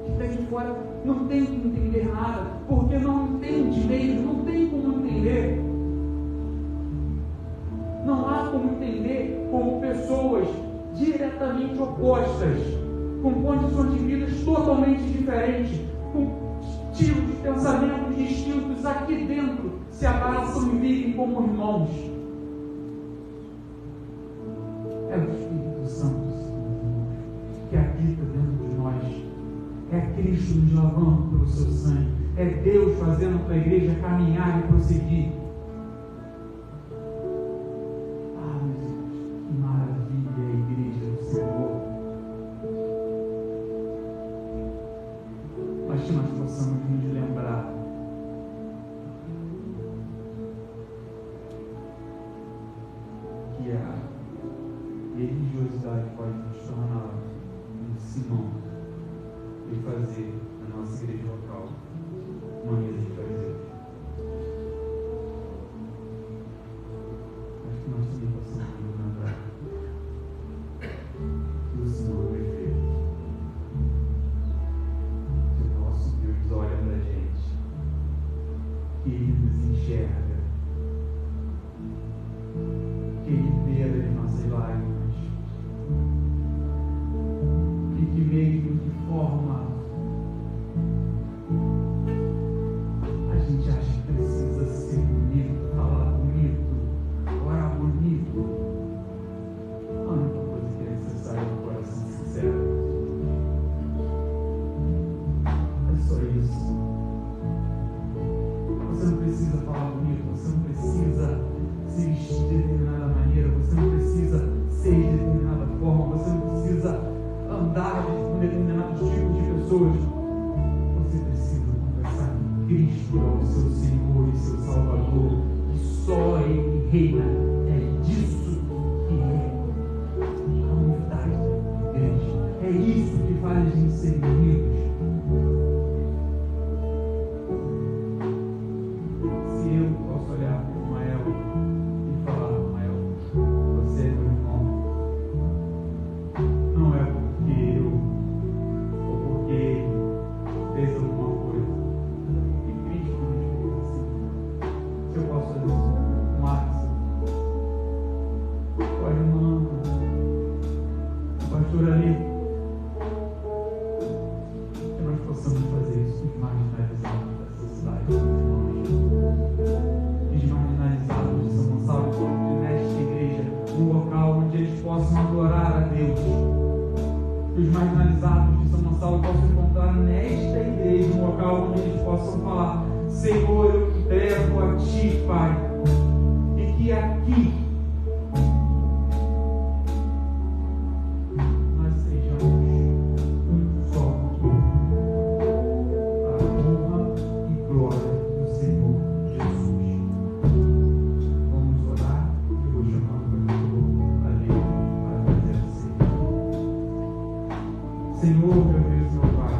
Quem está de fora não tem que entender nada, porque não entende mesmo, não tem como entender. Não há como entender como pessoas diretamente opostas, com condições de vida totalmente diferentes, com estilos de pensamentos distintos aqui dentro, se abraçam e vivem como irmãos. É o Espírito Santo, Senhor, que habita dentro de nós. É Cristo nos lavando pelo seu sangue. É Deus fazendo para a igreja caminhar e prosseguir. Ah, meu Deus, que maravilha é a igreja do Senhor. Mas que nós possamos nos lembrar que a religiosidade pode nos tornar um Simão e fazer a nossa igreja local uma mesa de fariseus. Acho que nós também possamos nos lembrar que o Senhor é perfeito, que o nosso Deus olha para a gente, que Ele nos enxerga, que Ele vê as nossas lágrimas, e que mesmo de forma a gente acha que precisa ser bonito, falar bonito, orar bonito, a única coisa que é necessária é um coração sincero. É só isso. Você não precisa falar bonito, você não precisa se vestir de determinada maneira, você não precisa ser de determinada forma, você não precisa andar com determinados tipos de pessoas. Você precisa confessar que Cristo é o seu Senhor e seu Salvador, que só Ele reina. É disso que é a unidade da igreja. É isso que faz a gente ser unidos. Se eu posso olhar para o Mael e falar: Mael, você é meu irmão, não é porque eu ou porque ele fez alguma coisa, e Cristo me fez assim. Se eu posso fazer isso com Márcio, com a irmã, com o pastor ali, que nós possamos fazer isso com os marginalizados da sociedade, os marginalizados de São Gonçalo, nesta igreja, um local onde eles possam adorar a Deus. Que os marginalizados de São Gonçalo possam encontrar nesta igreja um local onde eles possam falar: Senhor, eu me entrego a Ti, Pai. E que aqui nós sejamos um só corpo, para a honra e glória do Senhor Jesus. Vamos orar e eu vou chamar o pastor ali para fazer assim. Senhor, meu Deus e meu Pai,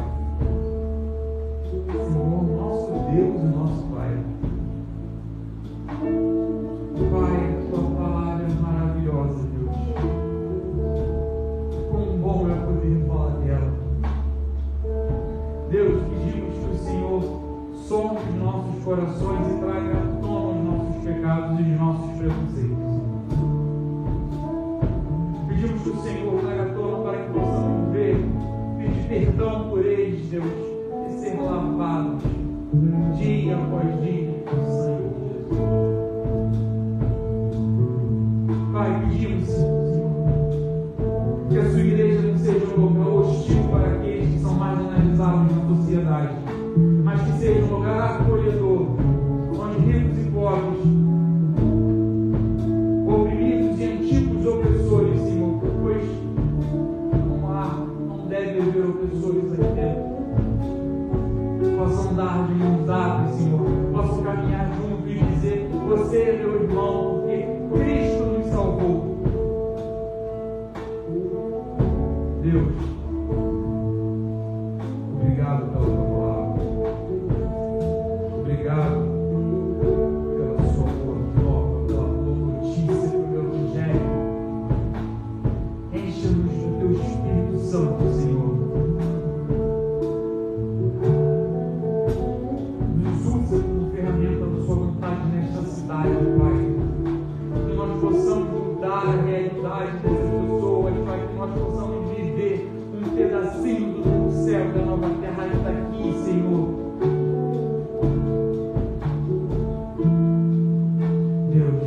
Senhor, nosso Deus e nosso Pai, Pai, a Tua palavra é maravilhosa, Deus. Quão bom é poder falar dela. Deus, pedimos que o Senhor sonde os nossos corações e traga à tona os nossos pecados e os nossos preconceitos. Pedimos que o Senhor traga à tona para que possamos ver, pedir perdão por eles, Deus, e ser lavados dia após dia com o sangue de Jesus. Pai, pedimos, Senhor, que a sua igreja não seja um lugar hostil para aqueles que são marginalizados na sociedade, mas que seja um lugar acolhedor, onde ricos e pobres, oprimidos e antigos opressores, Senhor, pois não deve haver opressores aqui dentro, possam dar de mãos dadas, Senhor, possam caminhar junto e dizer: você é meu irmão, porque Cristo nos salvou. Deus, obrigado pela tua palavra, obrigado pela sua boa nova, pela boa notícia, pelo Evangelho. Deus,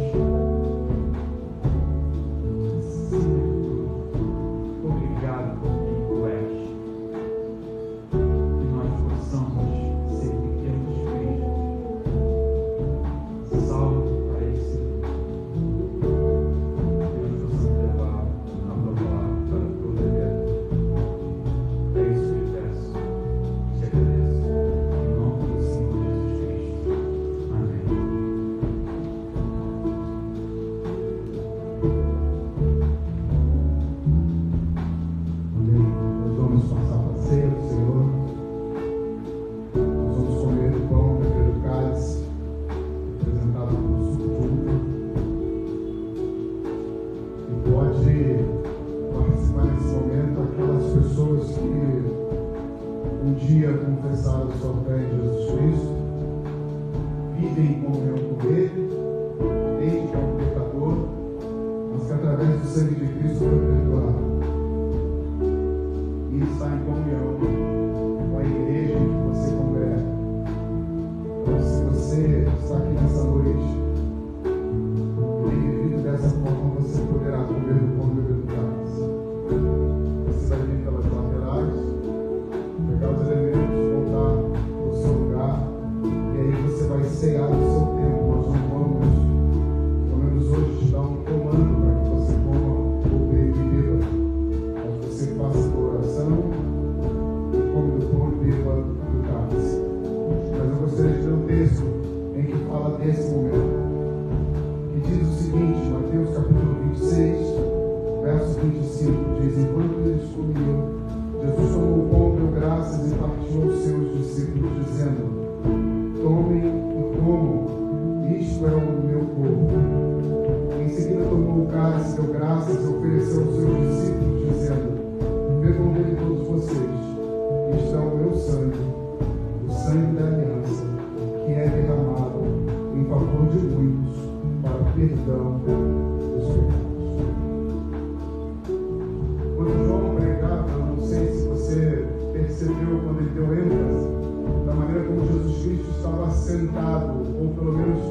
acima de tudo, obrigado por quem Tu és. Que nós possamos ser pequenos Cristos, salvos para esse mundo. Que nós possamos levar a Tua palavra para toda a vida. É isso que eu peço. Te agradeço. Em nome do Senhor Jesus Cristo. Amém. Amém. Nós vamos passar para a ceia do Senhor. Nós vamos comer o pão, beber o cálice, representado como suco de uva. E pode participar nesse momento aquelas pessoas que um dia confessaram sua fé em Jesus Cristo, vivem em comunhão com Ele, entendem que é um pecador, mas que através do sangue de Cristo foi perdoado. E está em comunhão com a igreja em que você congrega. Então, se você está aqui nessa noite e tem vivido dessa forma, você poderá comer do pão e beber do cálice. Você vai vir pelas laterais, pegar os elementos, voltar para o seu lugar, e aí você vai cear o seu tempo. Nós não vamos, pelo menos hoje, te dar um comando para que você coma ou beba. Mas você faça a oração e come do pão e beba do cálice. Mas eu gostaria de ler um texto em que fala desse momento, que diz o seguinte, Mateus capítulo 26, verso 25, diz: enquanto eles comiam, Jesus tomou o pão, deu graças e partiu aos seus discípulos, dizendo: tomem e comam, isto é o meu corpo. Em seguida tomou o cálice, deu graças e ofereceu aos seus discípulos, dizendo: bebam dele todos vocês, isto é o meu sangue, o sangue da aliança, que é derramado em favor de muitos para o perdão dos pecados. Quando João pregava, eu não sei se você percebeu quando ele deu ênfase da maneira como Jesus Cristo estava sentado, ou pelo menos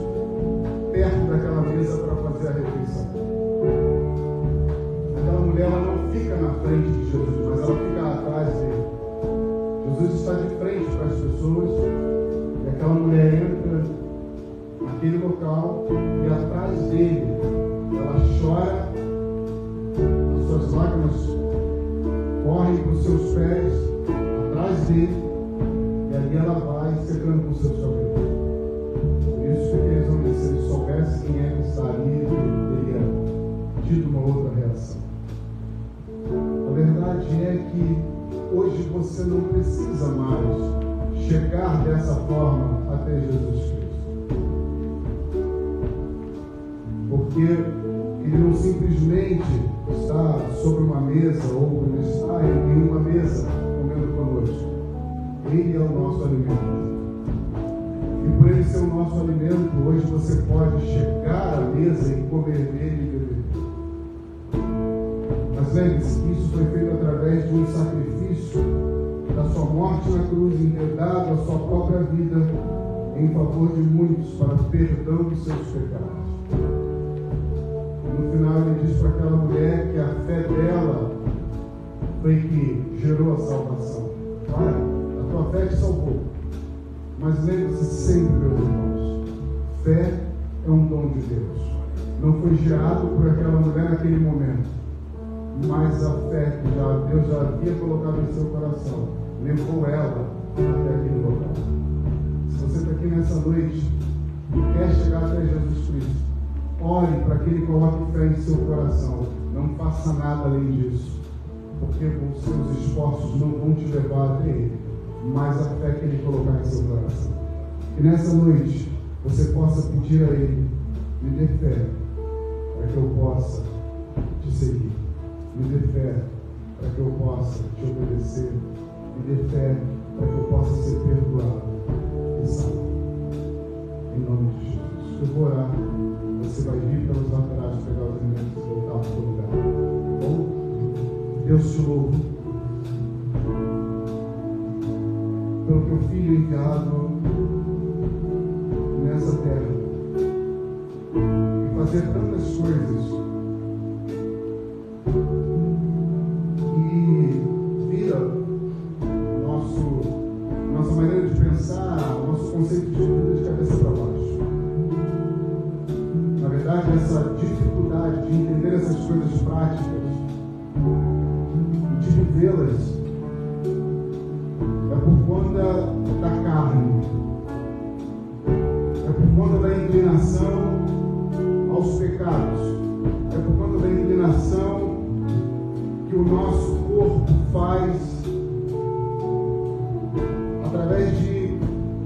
perto daquela mesa para fazer a refeição. Aquela mulher, ela não fica na frente de Jesus, mas ela fica atrás dele. Jesus está de frente para as pessoas, e aquela mulher entra naquele local, e atrás dele ela chora, as suas lágrimas correm para os seus pés, atrás dele, e ali ela vai secando com seus cabelos. Por isso que aqueles homens, se eles soubessem quem é que está ali, ele teria tido uma outra reação. A verdade é que hoje você não precisa mais chegar dessa forma até Jesus Cristo. Porque ele não simplesmente está sobre uma mesa ou ele está em uma mesa comendo conosco. Ele é o nosso alimento. E por ele ser o nosso alimento, hoje você pode chegar à mesa e comer dele e beber. Mas lembre-se que isso foi feito através de um sacrifício da sua morte na cruz, entregado a sua própria vida em favor de muitos para o perdão dos seus pecados. No final ele diz para aquela mulher que a fé dela foi que gerou a salvação. Olha, a tua fé te salvou. Mas lembre-se sempre, meus irmãos, fé é um dom de Deus. Não foi gerado por aquela mulher naquele momento, mas a fé que Deus já havia colocado em seu coração levou ela até aquele local. Se você está aqui nessa noite e quer chegar até Jesus Cristo, ore para que Ele coloque fé em seu coração. Não faça nada além disso, porque os seus esforços não vão te levar até Ele, mas a fé que Ele colocar em seu coração. Que nessa noite você possa pedir a Ele: me dê fé para que eu possa te seguir, me dê fé para que eu possa te obedecer, me dê fé para que eu possa ser perdoado e salvo. Em nome de Jesus. Eu vou orar. Você vai vir pelos laterais, pegar os elementos e voltar para o seu lugar. Bom? Deus te louvo pelo teu Filho enviado nessa terra. fazer tantas coisas que vira nossa maneira de pensar, o nosso conceito de vida de cabeça para baixo. Na verdade, essa dificuldade de entender essas coisas práticas e de vivê-las é por conta da carne, é por conta da inclinação aos pecados, é por conta da inclinação que o nosso corpo faz através de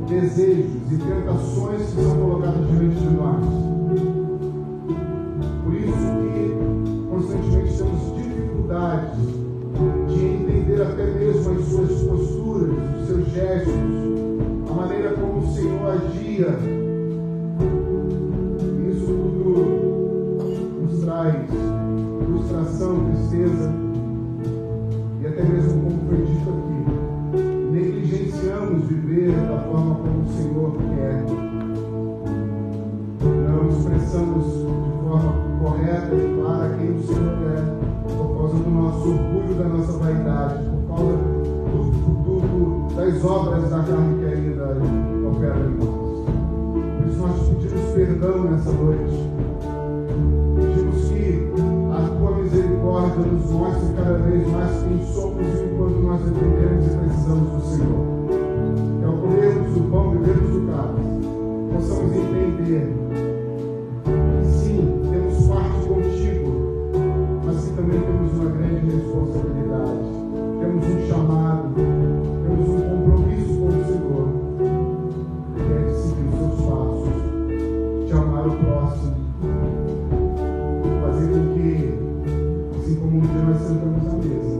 desejos e tentações que são colocadas diante de nós. Por isso que constantemente temos dificuldades de entender até mesmo as suas posturas, os seus gestos, a maneira como o Senhor agia. Isso tudo nos traz frustração, tristeza e até mesmo, como foi dito aqui, negligenciamos viver da forma como o Senhor quer. Não expressamos de forma correta e clara quem o Senhor é, por causa do nosso orgulho, da nossa vaidade, por causa das obras da carne que ainda operam em nós. Por isso nós pedimos perdão nessa noite. Pedimos que a tua misericórdia nos mostre cada vez mais quem somos e quanto nós dependemos e precisamos do Senhor. Que ao comermos do pão e bebermos do cálice, possamos entender que sim, temos parte contigo, mas que também temos uma grande responsabilidade. Temos um chamado, temos um compromisso com o Senhor, que é de seguir os seus passos, de amar o próximo, fazer com que, assim como um dia nós sentamos à mesa,